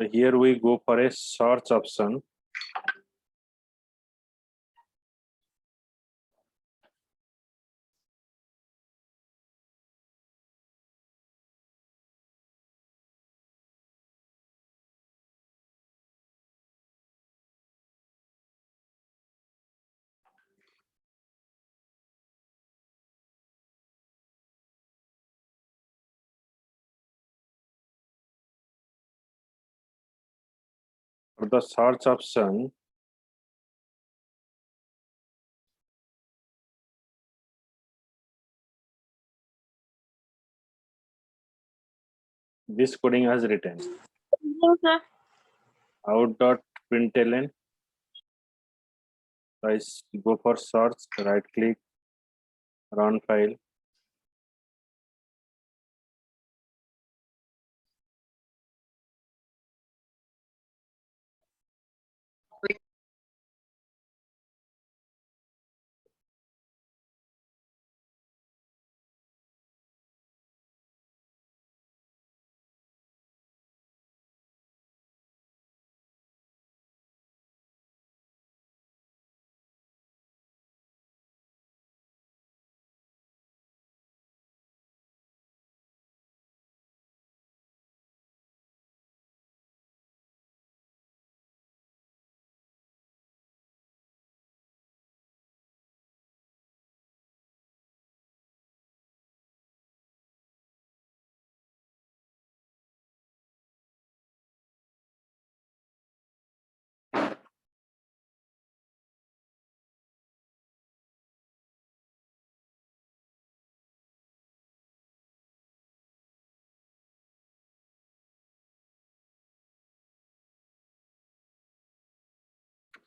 So here we go for a search option. For the search option, this coding has written out.println. Guys, go for search, right click, run file.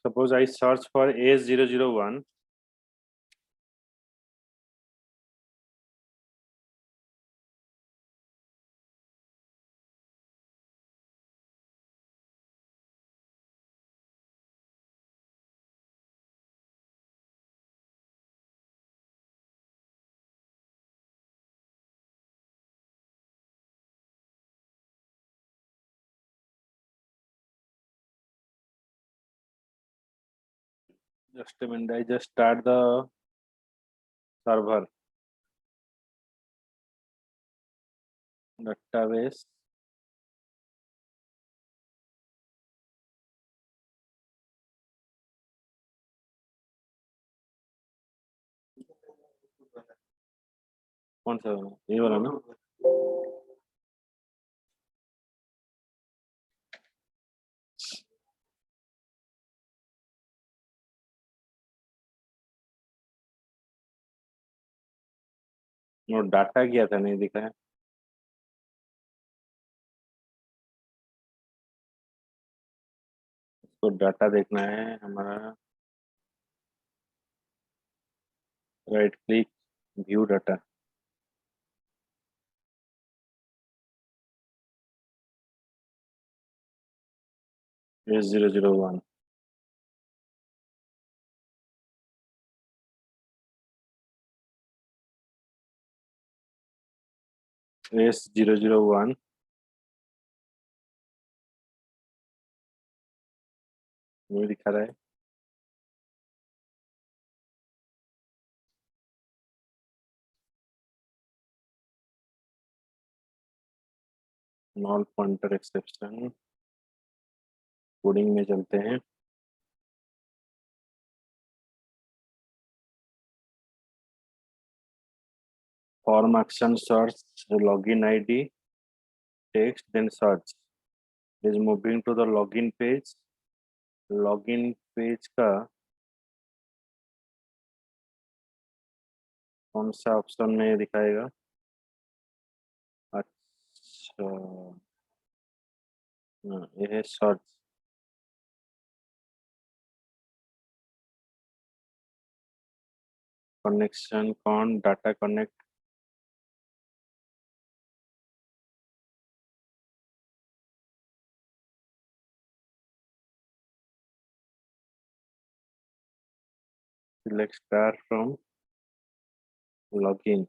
Suppose I search for A001. Just a minute, I just start the server. Database. कौन सा वाला? ये वाला ना? और data किया था, नहीं दिखा है। तो डाटा देखना है हमारा, right click, view data. S001. S001. वो दिखा रहा है। Knoll pointer exception. कोडिंग में चलते हैं। Form action search login ID text then search is moving to the login page. login page का कौन सा ऑप्शन में दिखाएगा? अच्छा, ये है सर्च। कनेक्शन कौन? Data connect. select star from login.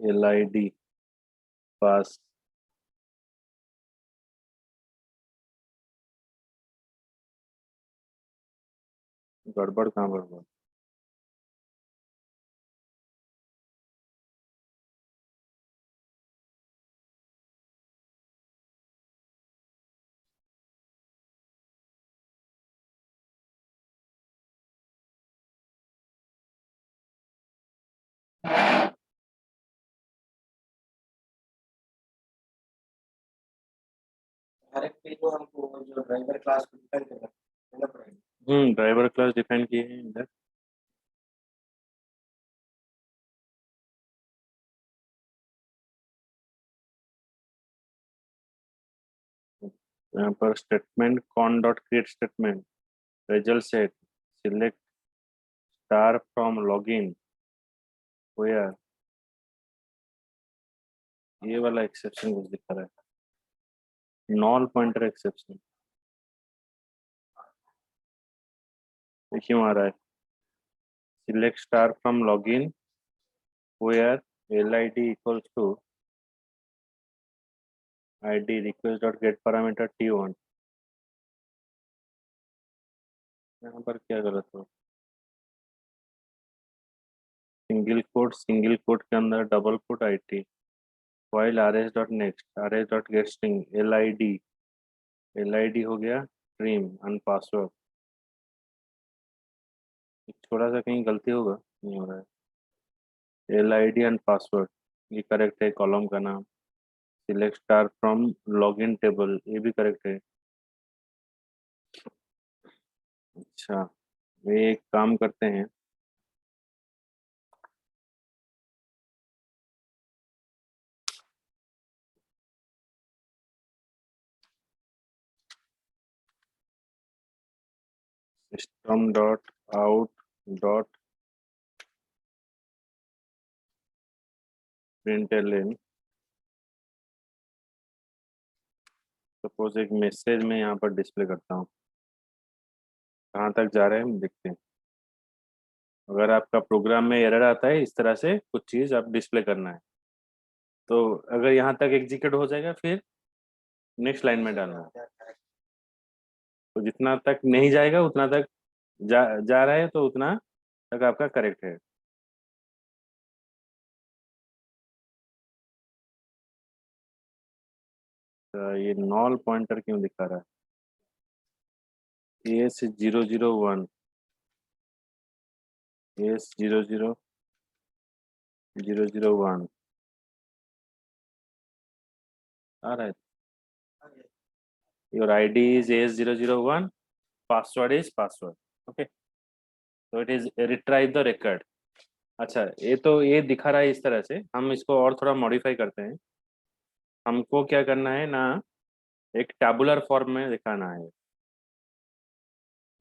LID पास। गड़बड़ कहाँ पर हुआ? हर एक पेज को हमको जो ड्राइवर क्लास को डिफाइन करना पड़ेगा। ड्राइवर क्लास डिफाइन किए हैं इधर। यहाँ पर statement con dot create statement result set select star from login where, ये वाला एक्सेप्शन कुछ दिखा रहा है, नॉल पॉइंटर एक्सेप्शन। ये क्यों आ रहा है? Select star from login where LID equals to ID request dot get parameter T1। यहाँ पर क्या गलत हो? सिंगल कोट के अंदर double quote IT while rs dot next rs dot get string LID हो गया stream and password। थोड़ा सा कहीं गलती होगा, नहीं हो रहा है। LID and password ये करेक्ट है, कॉलम का नाम। Select star from login table ये भी करेक्ट है। अच्छा, ये एक काम करते हैं, system dot out dot println। Suppose एक मैसेज में यहाँ पर डिस्प्ले करता हूँ, कहाँ तक जा रहे हैं हम देखते हैं। अगर आपका प्रोग्राम में एरर आता है इस तरह से कुछ चीज़ आप डिस्प्ले करना है, तो अगर यहाँ तक एग्जीक्यूट हो जाएगा फिर नेक्स्ट लाइन में डालना है। तो जितना तक नहीं जाएगा उतना तक जा रहा है, तो उतना तक आपका करेक्ट है। तो ये नॉल पॉइंटर क्यों दिखा रहा है? AS001 AS00001 आ रहा है। Your ID is AS001, password is password. Okay, तो it is retrieve the record. अच्छा, ये तो ये दिखा रहा है इस तरह से, हम इसको और थोड़ा मॉडिफाई करते हैं। हमको क्या करना है ना, एक टैबुलर फॉर्म में दिखाना है।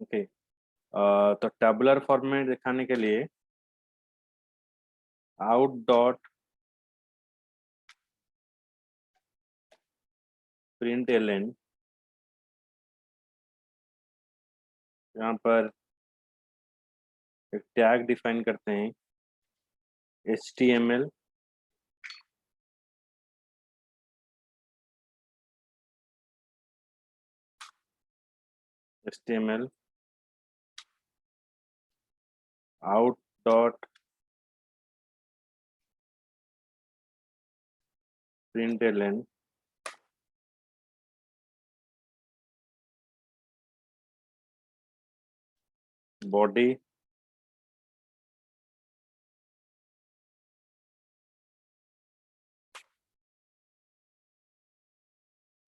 ओके, तो टैबुलर फॉर्म में दिखाने के लिए आउट डॉट प्रिंट एल, यहाँ पर एक टैग डिफाइन करते हैं HTML out dot println body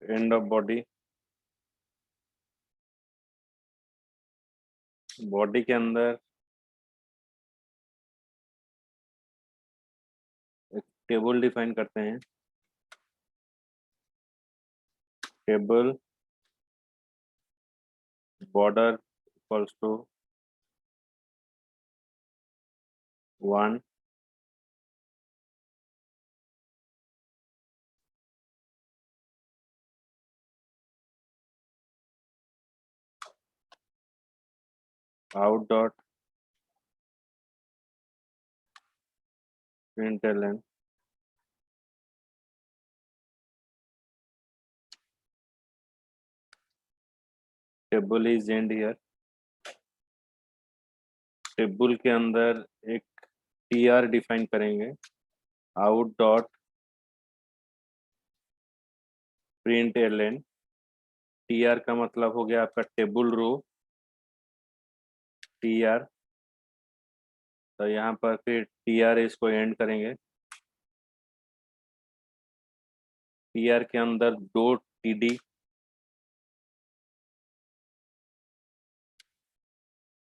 end of body। Body के अंदर एक टेबल डिफाइन करते हैं, table border equals to 1, out dot println table is end here. Table के अंदर एक टीआर डिफाइन करेंगे, out dot print LN. TR का मतलब हो गया आपका टेबल रो टीआर। तो यहाँ पर फिर टीआर इसको एंड करेंगे। टीआर के अंदर dot TD,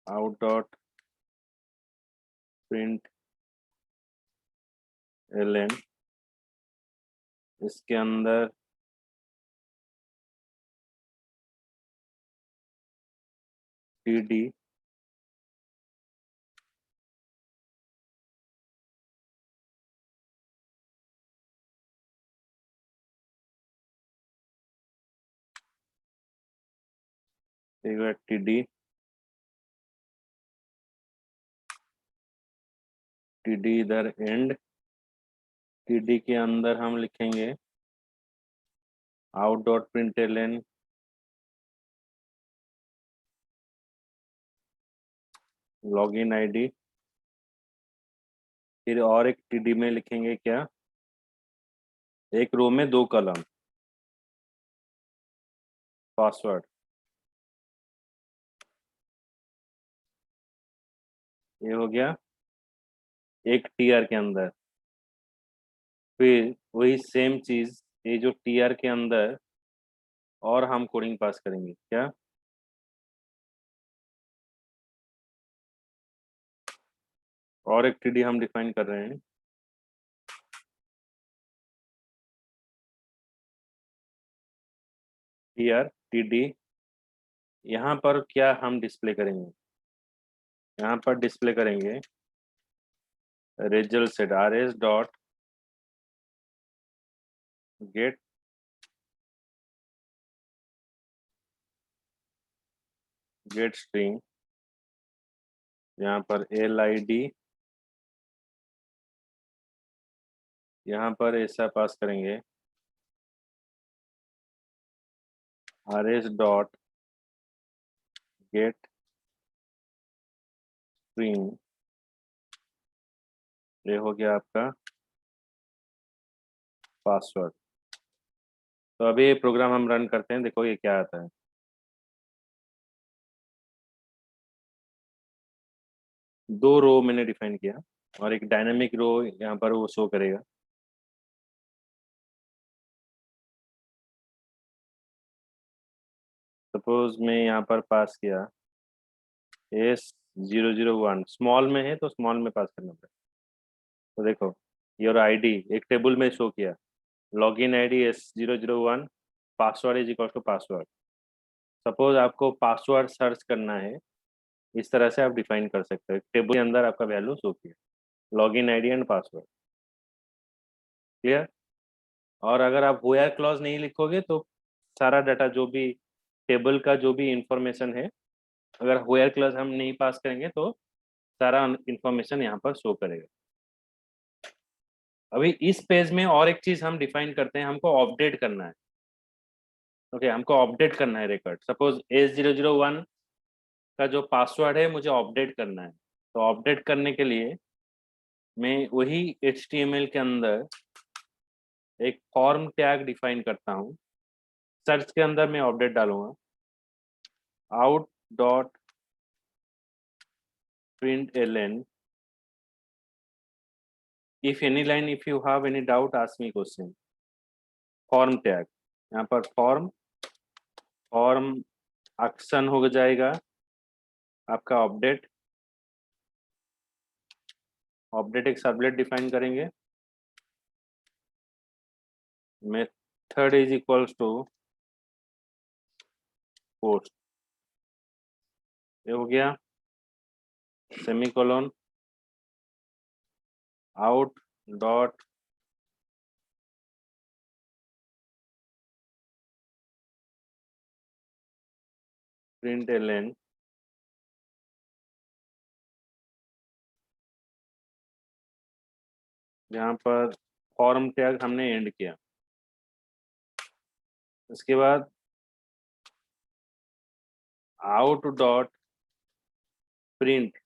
out dot print LN. इसके अंदर टीडी टीडी टीडी इधर एंड। टीडी के अंदर हम लिखेंगे out dot print LN login ID. फिर और एक टीडी में लिखेंगे क्या, एक रो में 2 कॉलम, पासवर्ड। ये हो गया एक टीआर के अंदर। फिर वही सेम चीज ये जो टीआर के अंदर और हम कोडिंग पास करेंगे क्या, और एक टीडी हम डिफाइन कर रहे हैं, टीआर टीडी। यहाँ पर क्या हम डिस्प्ले करेंगे, यहाँ पर डिस्प्ले करेंगे result set rs dot gate gate string. यहाँ पर LID, यहाँ पर ऐसा पास करेंगे rs डॉट गेट स्ट्रिंग। ये हो गया आपका पासवर्ड। तो अभी ये प्रोग्राम हम रन करते हैं, देखो ये क्या आता है। 2 रो मैंने डिफाइन किया और एक डायनामिक रो यहाँ पर वो शो करेगा। सपोज मैं यहाँ पर पास किया S001, स्मॉल में है तो स्मॉल में पास करना पड़ेगा। तो देखो योर आईडी एक टेबल में शो किया, login ID S001, password is equal to password. Suppose आपको पासवर्ड सर्च करना है, इस तरह से आप डिफाइन कर सकते हो, टेबल के अंदर आपका वैल्यू शो किया, login ID and password. Clear. और अगर आप वेयर क्लॉज नहीं लिखोगे तो सारा डाटा जो भी टेबल का जो भी इंफॉर्मेशन है, अगर वेयर क्लॉज हम नहीं पास करेंगे तो सारा इंफॉर्मेशन यहाँ पर शो करेगा। अभी इस पेज में और एक चीज हम डिफाइन करते हैं, हमको अपडेट करना है। ओके हमको अपडेट करना है रिकॉर्ड। सपोज S001 का जो पासवर्ड है मुझे अपडेट करना है। तो अपडेट करने के लिए मैं वही HTML के अंदर एक फॉर्म टैग डिफाइन करता हूँ। सर्च के अंदर मैं अपडेट डालूंगा, out dot print LN if any line if you have any doubt ask me question. Form tag, यहाँ पर फॉर्म फॉर्म एक्शन हो जाएगा आपका अपडेट। अपडेट एक सर्वलेट डिफाइन करेंगे, method is equals to post. ये हो गया semicolon out dot print LN यहाँ पर फॉर्म टैग हमने एंड किया। इसके बाद आउट डॉट प्रिंट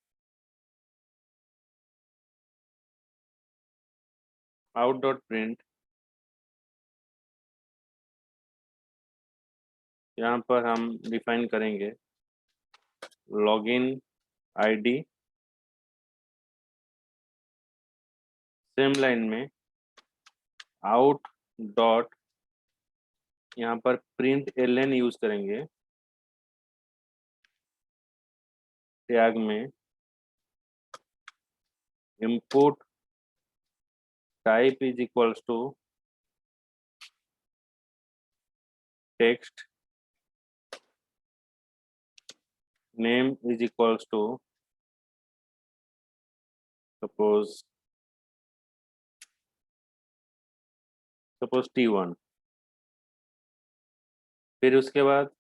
यहाँ पर हम डिफाइन करेंगे लॉगिन आईडी, सेम लाइन में आउट डॉट यहाँ पर प्रिंट एलएन यूज करेंगे, टैग में input type is equals to text, name is equals to suppose T1। फिर उसके बाद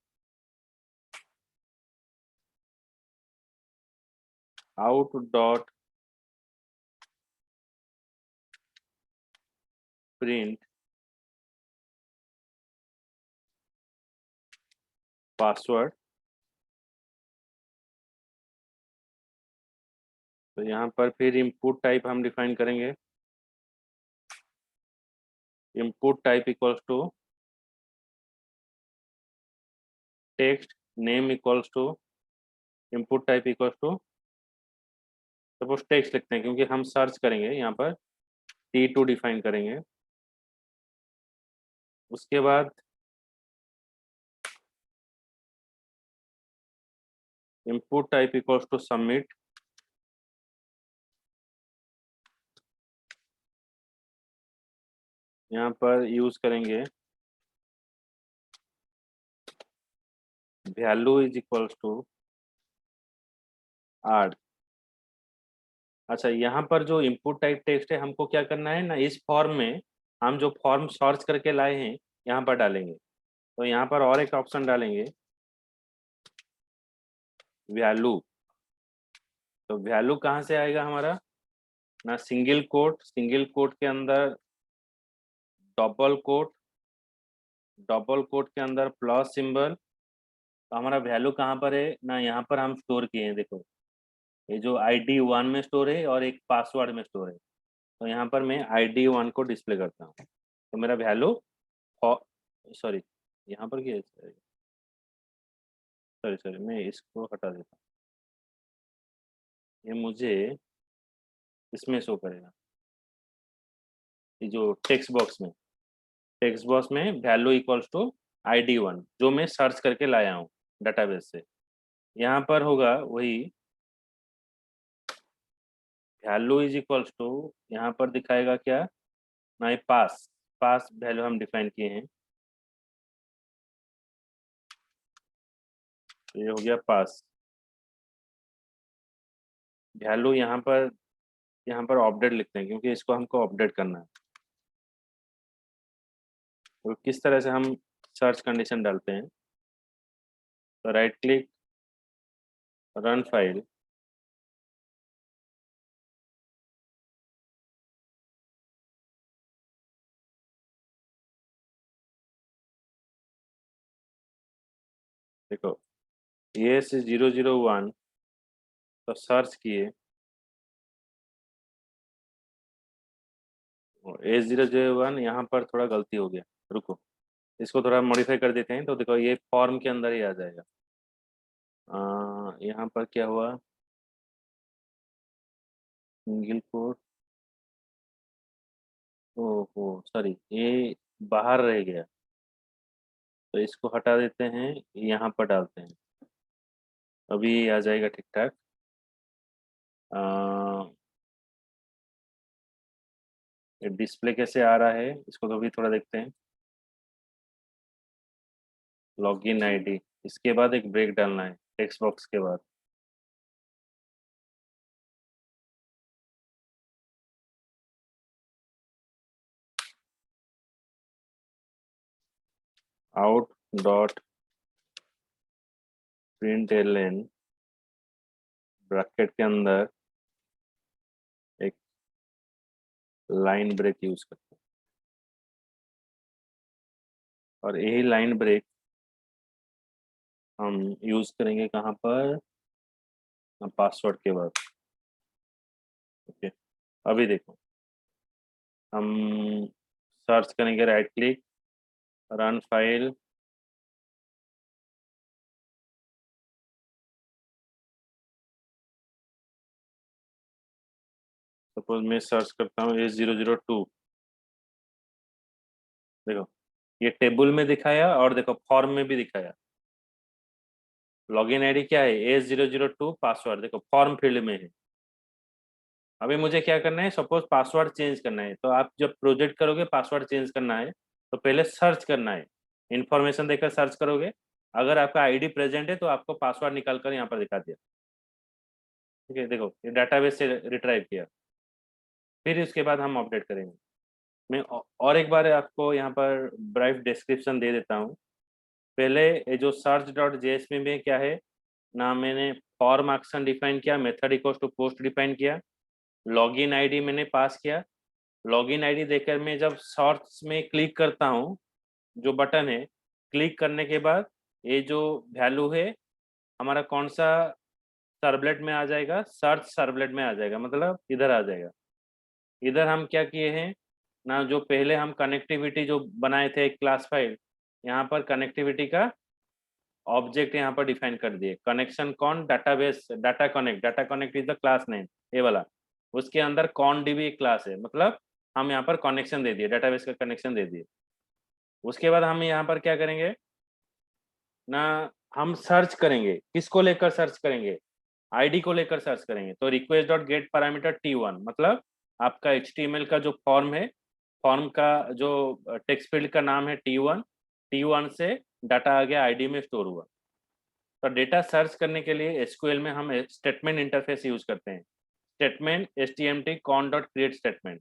out dot print पासवर्ड। तो यहाँ पर फिर इनपुट टाइप हम डिफाइन करेंगे, input type equals to text, name equals to input type equals to suppose text लिखते हैं क्योंकि हम सर्च करेंगे, यहाँ पर T2 डिफाइन करेंगे। उसके बाद input type equals to submit, यहाँ पर यूज करेंगे value is equals to R. अच्छा, यहाँ पर जो इनपुट टाइप टेक्स्ट है हमको क्या करना है ना, इस फॉर्म में हम जो फॉर्म सर्च करके लाए हैं यहाँ पर डालेंगे। तो यहाँ पर और एक ऑप्शन डालेंगे वैल्यू। तो वैल्यू कहाँ से आएगा हमारा ना, सिंगल कोट के अंदर डबल कोट के अंदर प्लस सिंबल। तो हमारा वैल्यू कहाँ पर है ना, यहाँ पर हम स्टोर किए हैं, देखो ये जो ID1 में स्टोर है और एक पासवर्ड में स्टोर है। तो यहाँ पर मैं ID1 को डिस्प्ले करता हूँ, तो मेरा वैल्यू, सॉरी यहाँ पर क्या है, सॉरी मैं इसको हटा देता हूँ, ये मुझे इसमें शो करेगा, ये जो टेक्स्ट बॉक्स में वैल्यू इक्वल्स टू ID1 जो मैं सर्च करके लाया हूँ डाटाबेस से। यहाँ पर होगा वही वैल्यू इज इक्वल्स टू, यहाँ पर दिखाएगा क्या ना, पास वैल्यू हम डिफाइन किए हैं। तो ये हो गया पास वैल्यू। यहाँ पर अपडेट लिखते हैं क्योंकि इसको हमको अपडेट करना है। तो किस तरह से हम सर्च कंडीशन डालते हैं, तो राइट क्लिक, रन फाइल, देखो ये से 001 तो सर्च किए, A001 यहाँ पर थोड़ा गलती हो गया, रुको इसको थोड़ा मॉडिफाई कर देते हैं। तो देखो ये फॉर्म के अंदर ही आ जाएगा। यहाँ पर क्या हुआ, सिंगल कोट, ओहो सॉरी ये बाहर रह गया, तो इसको हटा देते हैं, यहाँ पर डालते हैं, अभी आ जाएगा ठीक ठाक। ये डिस्प्ले कैसे आ रहा है इसको तो भी थोड़ा देखते हैं। लॉगिन आईडी, इसके बाद एक ब्रेक डालना है टेक्स्ट बॉक्स के बाद। Out dot print LN bracket के अंदर एक लाइन ब्रेक यूज करते हैं, और यही लाइन ब्रेक हम यूज करेंगे कहाँ पर, पासवर्ड के बाद। ओके, अभी देखो, हम सर्च करेंगे, right click, run file, suppose मैं सर्च करता हूँ A002। देखो, ये टेबल में दिखाया और देखो फॉर्म में भी दिखाया। लॉगिन आईडी क्या है, A002, पासवर्ड देखो फॉर्म फील्ड में है। अभी मुझे क्या करना है, सपोज पासवर्ड चेंज करना है, तो आप जब प्रोजेक्ट करोगे पासवर्ड चेंज करना है तो पहले सर्च करना है, इंफॉर्मेशन देकर सर्च करोगे। अगर आपका आईडी प्रेजेंट है तो आपको पासवर्ड निकाल कर यहाँ पर दिखा दिया। ठीक है, देखो ये डाटाबेस से रिट्राइव किया। फिर उसके बाद हम अपडेट करेंगे। मैं और एक बार आपको यहाँ पर ब्राइट डिस्क्रिप्शन दे देता हूँ। पहले ये जो सर्च डॉट जेएसपी में क्या है ना, मैंने फॉर्म एक्शन डिफाइन किया, method equals to post define किया, लॉगिन आईडी मैंने पास किया। लॉगिन आईडी देकर मैं जब सर्च में क्लिक करता हूँ, जो बटन है, क्लिक करने के बाद ये जो वैल्यू है हमारा कौन सा सर्वलेट में आ जाएगा, सर्च सर्वलेट में आ जाएगा, मतलब इधर आ जाएगा। इधर हम क्या किए हैं ना, जो पहले हम कनेक्टिविटी जो बनाए थे एक क्लास फाइल, यहाँ पर कनेक्टिविटी का ऑब्जेक्ट यहाँ पर डिफाइन कर दिए। कनेक्शन कौन, database, data connect is the class name, ये वाला। उसके अंदर कौन डीबी एक क्लास है, मतलब हम यहाँ पर कनेक्शन दे दिए, डाटाबेस का कनेक्शन दे दिए। उसके बाद हम यहाँ पर क्या करेंगे ना, हम सर्च करेंगे, किसको लेकर सर्च करेंगे, आईडी को लेकर सर्च करेंगे। तो request dot get parameter T1, मतलब आपका HTML का जो फॉर्म है, फॉर्म का जो टेक्स्ट फील्ड का नाम है T1, T1 से डाटा आ गया, आईडी में स्टोर हुआ। तो डेटा सर्च करने के लिए एसक्यूएल में हम स्टेटमेंट इंटरफेस यूज करते हैं, statement stmt con dot create statement.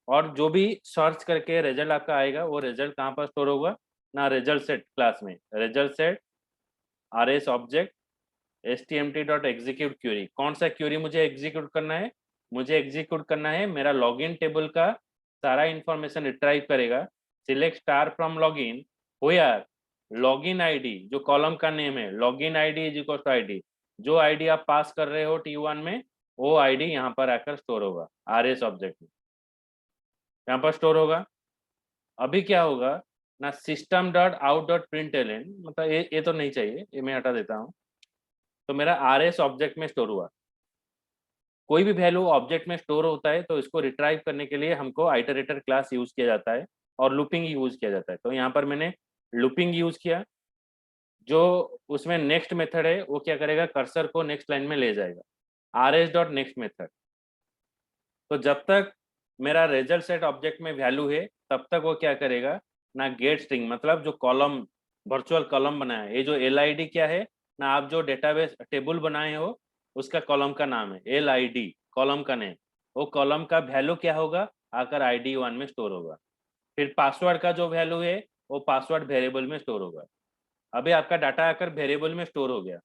और जो भी सर्च करके रिजल्ट आपका आएगा वो रिजल्ट कहाँ पर स्टोर होगा ना, रिजल्ट सेट क्लास में, result set RS object stmt dot execute query. कौन सा क्यूरी मुझे एग्जीक्यूट करना है, मुझे एग्जीक्यूट करना है मेरा लॉगिन टेबल का सारा इंफॉर्मेशन रिट्राइव करेगा। सिलेक्ट स्टार फ्रॉम लॉगिन हो यार, लॉगिन आईडी जो कॉलम का नेम है, login ID is equal to ID, जो आईडी आप पास कर रहे हो T1 में, वो आईडी यहाँ पर आकर स्टोर होगा RS ऑब्जेक्ट में, यहाँ पर स्टोर होगा। अभी क्या होगा ना, system dot out dot println, मतलब ये तो नहीं चाहिए, ये मैं हटा देता हूँ। तो मेरा RS ऑब्जेक्ट में स्टोर हुआ। कोई भी वैल्यू ऑब्जेक्ट में स्टोर होता है तो इसको रिट्राइव करने के लिए हमको आइटरेटर क्लास यूज किया जाता है और लूपिंग यूज किया जाता है। तो यहाँ पर मैंने लूपिंग यूज किया। जो उसमें नेक्स्ट मेथड है वो क्या करेगा, कर्सर को नेक्स्ट लाइन में ले जाएगा, RS डॉट नेक्स्ट मेथड। तो जब तक मेरा रिजल्ट सेट ऑब्जेक्ट में वैल्यू है तब तक वो क्या करेगा ना, गेट स्ट्रिंग, मतलब जो कॉलम, वर्चुअल कॉलम बनाया है, ये जो LID क्या है ना, आप जो डेटाबेस टेबल बनाए हो उसका कॉलम का नाम है LID, कॉलम का नेम। वो कॉलम का वैल्यू क्या होगा, आकर ID1 में स्टोर होगा। फिर पासवर्ड का जो वैल्यू है वो पासवर्ड वेरिएबल में स्टोर होगा। अभी आपका डाटा आकर वेरिएबल में स्टोर हो गया।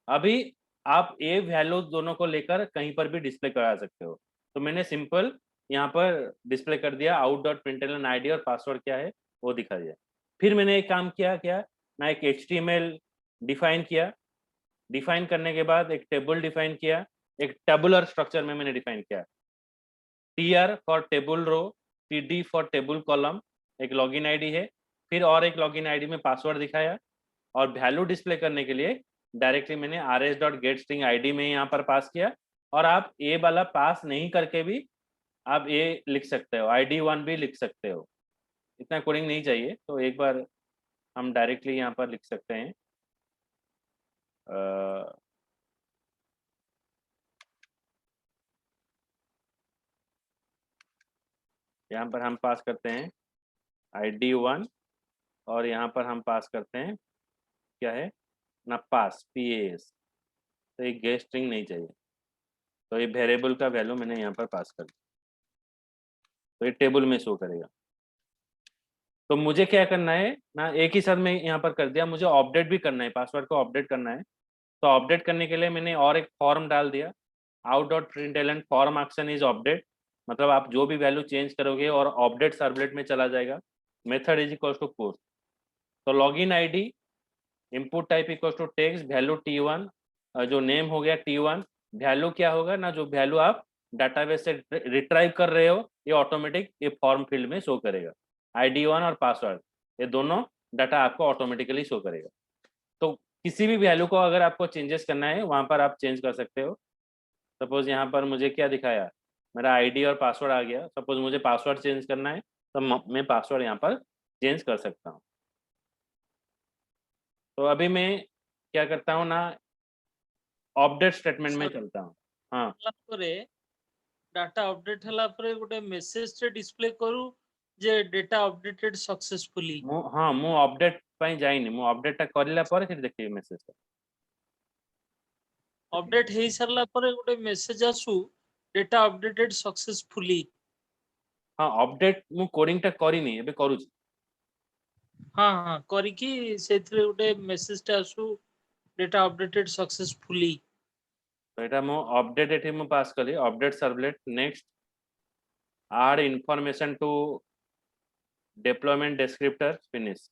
अभी आप ये वैल्यू दोनों को लेकर कहीं पर भी डिस्प्ले करा सकते हो। तो मैंने सिंपल यहाँ पर डिस्प्ले कर दिया, आउट डॉट प्रिंटलन आईडी और पासवर्ड क्या है वो दिखा दिया। फिर मैंने एक काम किया, क्या ना, एक HTML डिफाइन किया। डिफाइन करने के बाद एक टेबल डिफाइन किया, एक टेबुलर स्ट्रक्चर में मैंने डिफाइन किया, TR for table row, TD for table column, एक लॉगिन आईडी है। फिर और एक लॉगिन आईडी में पासवर्ड दिखाया। और वैल्यू डिस्प्ले करने के लिए डायरेक्टली मैंने RS dot gate string ID में यहाँ पर पास किया। और आप ये वाला पास नहीं करके भी आप ये लिख सकते हो, ID1 भी लिख सकते हो, इतना कोडिंग नहीं चाहिए। तो एक बार हम डायरेक्टली यहाँ पर लिख सकते हैं, यहाँ पर हम पास करते हैं ID1 और यहाँ पर हम पास करते हैं क्या है ना, PAS। तो ये गेट स्ट्रिंग नहीं चाहिए, तो ये वेरिएबल का वैल्यू मैंने यहाँ पर पास कर दिया, तो ये टेबल में शो करेगा। तो मुझे क्या करना है ना, एक ही साथ में यहाँ पर कर दिया, मुझे अपडेट भी करना है, पासवर्ड को अपडेट करना है। तो अपडेट करने के लिए मैंने और एक फॉर्म डाल दिया, out dot println form action is update, मतलब आप जो भी वैल्यू चेंज करोगे और अपडेट सर्वलेट में चला जाएगा। Method is equal to post. तो login ID input type equal to text value T1, जो नेम हो गया T1, वैल्यू क्या होगा ना, जो वैल्यू आप डाटाबेस से रिट्राइव कर रहे हो ये ऑटोमेटिक ये फॉर्म फील्ड में शो करेगा। ID1 और पासवर्ड ये दोनों डाटा आपको ऑटोमेटिकली शो करेगा। तो किसी भी वैल्यू को अगर आपको चेंजेस करना है वहां पर आप चेंज कर सकते हो। सपोज यहाँ पर मुझे क्या दिखाया, मेरा आईडी और पासवर्ड आ गया। सपोज मुझे पासवर्ड चेंज करना है तो मैं पासवर्ड यहाँ पर चेंज कर सकता हूँ। तो अभी मैं क्या करता हूँ ना, अपडेट स्टेटमेंट में चलता हूँ। हाँ डाटा अपडेट हला परे गोटे मेसेज टे डिस्प्ले करू जे डेटा अपडेटेड सक्सेसफुली। हाँ मु अपडेट पाई जाइनी, मु अपडेट टा करला पर फिर देखिए मेसेज अपडेट हे सरला परे गोटे मेसेज आसु डेटा अपडेटेड सक्सेसफुली। हाँ अपडेट मु कोडिंग टा करिनी एबे करूची। हाँ हाँ करिकी सेथरे गोटे मेसेज टे आसु डेटा अपडेटेड सक्सेसफुली। तो एटा मु अपडेट एठी मु पास कली update servlet next add information to deployment descriptor finish.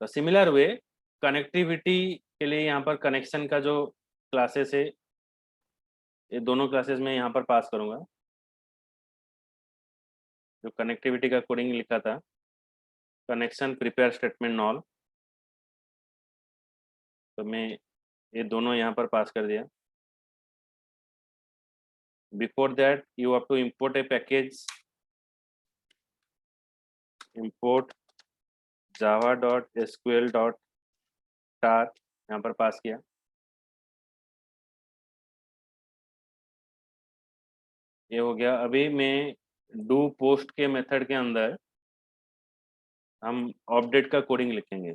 तो सिमिलर वे कनेक्टिविटी के लिए यहाँ पर कनेक्शन का जो क्लासेस है ये दोनों क्लासेस में यहाँ पर पास करूँगा। जो कनेक्टिविटी का कोडिंग लिखा था, कनेक्शन प्रिपेयर स्टेटमेंट नॉल, तो मैं ये दोनों यहाँ पर पास कर दिया। Before that you have to import a package, import java.sql.tar यहाँ पर पास किया। ये हो गया। अभी मैं डू पोस्ट के मेथड के अंदर हम अपडेट का कोडिंग लिखेंगे।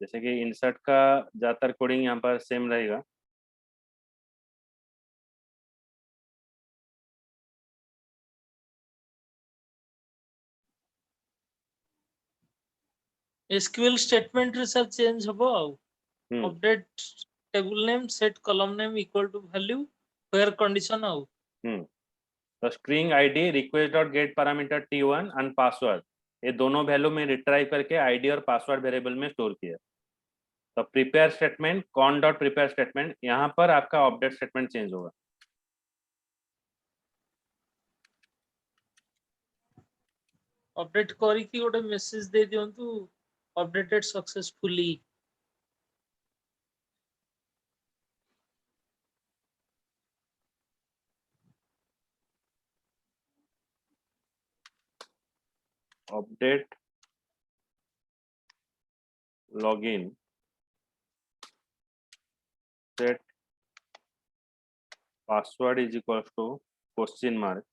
जैसे कि इंसर्ट का ज़्यादातर कोडिंग यहाँ पर सेम रहेगा। एसक्यूएल स्टेटमेंट रे सर चेंज हबो आउ update table name set column name equal to value where condition आउ। तो string ID request dot get parameter T1 and password ये दोनों वैल्यू में रिट्राइव करके आईडी और पासवर्ड वेरिएबल में स्टोर किया। तो prepare statement con dot prepare statement यहाँ पर आपका अपडेट स्टेटमेंट चेंज होगा। अपडेट करिकी गोटे मेसेज दे दियंतु updated successfully. Update login set password is equal to question mark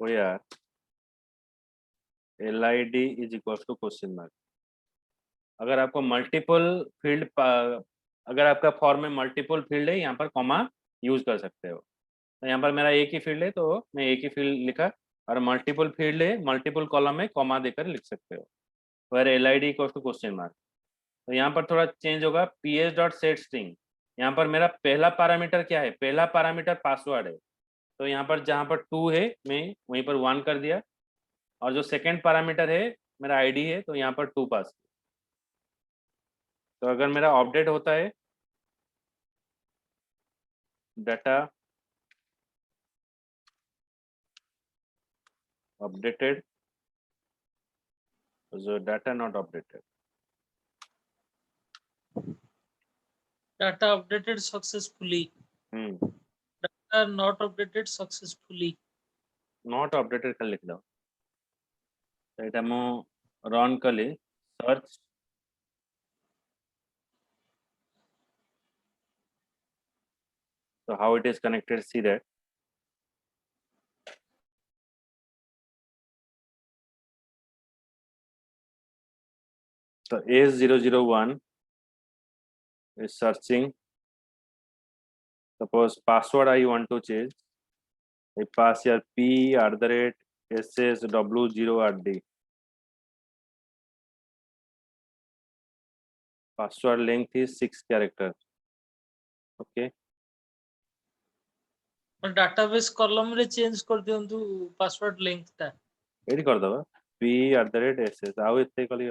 where LID is equal to question mark. अगर आपको मल्टीपल फील्ड, अगर आपका फॉर्म में मल्टीपल फील्ड है यहाँ पर कॉमा यूज कर सकते हो। तो यहाँ पर मेरा एक ही फील्ड है तो मैं एक ही फील्ड लिखा, और मल्टीपल फील्ड है मल्टीपल कॉलम में कॉमा देकर लिख सकते हो। Where LID equal to question mark. तो यहाँ पर थोड़ा चेंज होगा। PS डॉट सेट स्ट्रिंग, यहाँ पर मेरा पहला पैरामीटर क्या है, पहला पैरामीटर पासवर्ड है। तो यहाँ पर जहाँ पर 2 है मैं वहीं पर 1 कर दिया, और जो सेकंड पैरामीटर है मेरा आईडी है तो यहाँ पर 2 पास किया। तो अगर मेरा अपडेट होता है डाटा अपडेटेड, जो data not updated, data updated successfully. Data not updated successfully. Not updated कर लिख दो। तो এটা ମୁଁ रन कली search, so how it is connected, see that so A001 is searching. Suppose password I want to change, I pass here P@SSW0RD. Password length is 6 characters. Okay. Database column रे change कर दियंतु password link ता एडी कर दबा p@ss आउ एते कली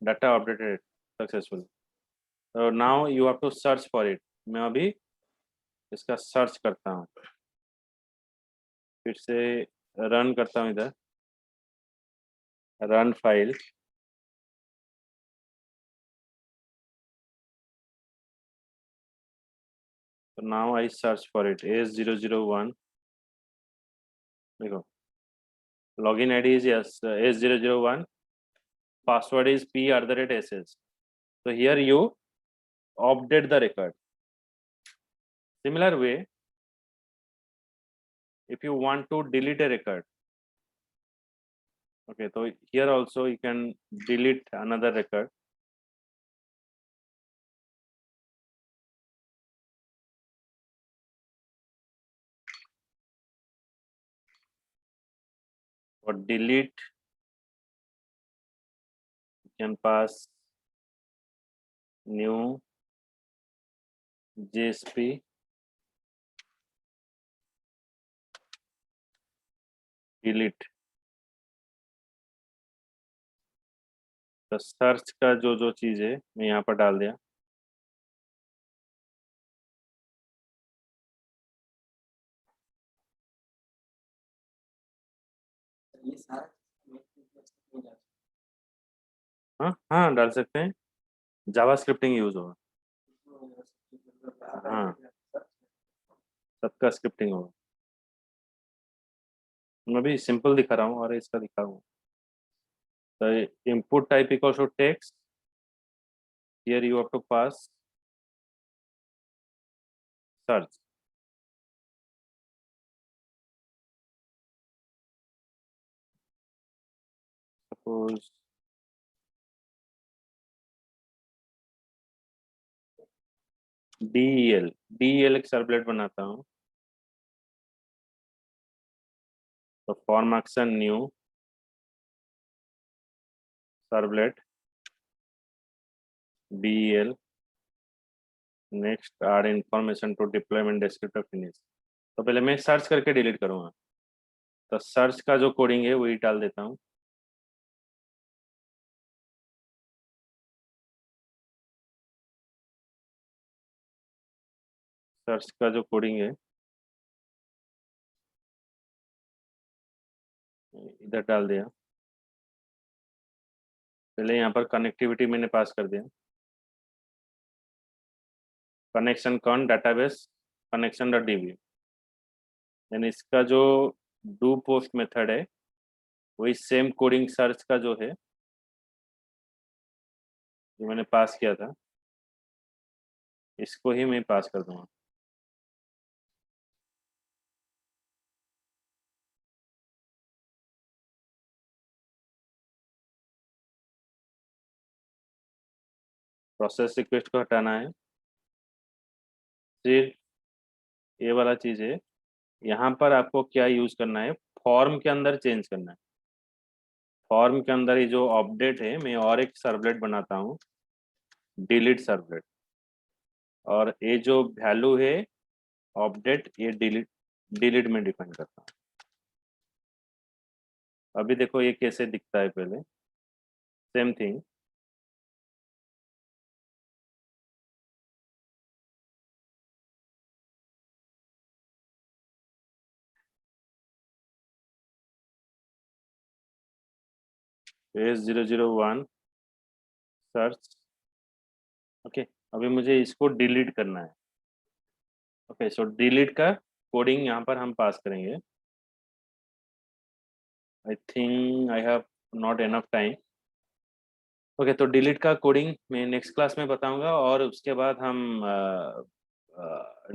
डाटा अपडेटेड सक्सेसफुल। तो now you have to search for it. मैं अभी इसका सर्च करता हूँ, फिर से रन करता हूँ, इधर run file. So now I search for it S001। देखो login ID is yes S001, password is p@ss। So here you update the record। Similar way, if you want to delete a record, okay, so here also you can delete another record। For delete, you can pass new JSP delete। तो search का जो जो चीज है मैं यहाँ पर डाल दिया। ये सारा नहीं जा हाँ हाँ डाल सकते हैं, जावा स्क्रिप्टिंग यूज होगा। हाँ सबका स्क्रिप्टिंग होगा। मैं भी सिंपल दिखा रहा हूँ और इसका दिखा रहा हूँ। तो input type equals to text, here you have to pass search। suppose del एक सर्वलेट बनाता हूँ। तो form action new servlet del next add information to deployment descriptor finish. तो पहले मैं सर्च करके डिलीट करूँगा, तो सर्च का जो कोडिंग है वही डाल देता हूँ। सर्च का जो कोडिंग है इधर डाल दिया। पहले यहाँ पर कनेक्टिविटी मैंने पास कर दिया, connection con database connection dot db। यानी इसका जो डू पोस्ट मेथड है वही सेम कोडिंग सर्च का जो है जो मैंने पास किया था इसको ही मैं पास कर दूंगा। प्रोसेस रिक्वेस्ट को हटाना है। फिर ये वाला चीज़ है, यहाँ पर आपको क्या यूज़ करना है, फॉर्म के अंदर चेंज करना है। फॉर्म के अंदर ये जो अपडेट है मैं और एक सर्वलेट बनाता हूँ, डिलीट सर्वलेट। और ये जो वैल्यू है अपडेट ये डिलीट में डिफाइन करता हूँ। अभी देखो ये कैसे दिखता है, पहले same thing. S001 search. Okay अभी मुझे इसको डिलीट करना है। ओके सो डिलीट का कोडिंग यहाँ पर हम पास करेंगे। I think I have not enough time. Okay तो डिलीट का कोडिंग मैं नेक्स्ट क्लास में बताऊंगा, और उसके बाद हम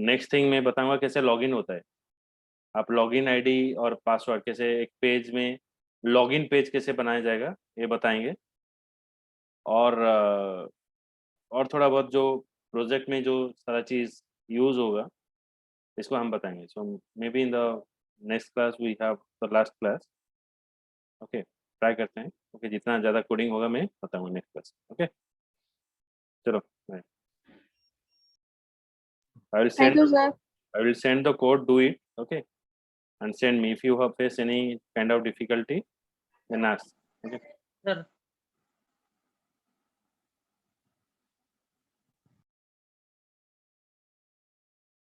नेक्स्ट थिंग में बताऊंगा कैसे लॉगिन होता है। आप लॉगिन आईडी और पासवर्ड कैसे एक पेज में लॉगिन पेज कैसे बनाया जाएगा ये बताएंगे। और और थोड़ा बहुत जो प्रोजेक्ट में जो सारा चीज़ यूज़ होगा इसको हम बताएंगे। So maybe in the next class we have the last class. Okay try करते हैं। ओके जितना ज़्यादा कोडिंग होगा मैं बताऊंगा नेक्स्ट क्लास। ओके चलो bye. I will Thank send you, sir. I will send the code, do it, okay? And send me if you have faced any kind of difficulty, then ask. Okay. Sir,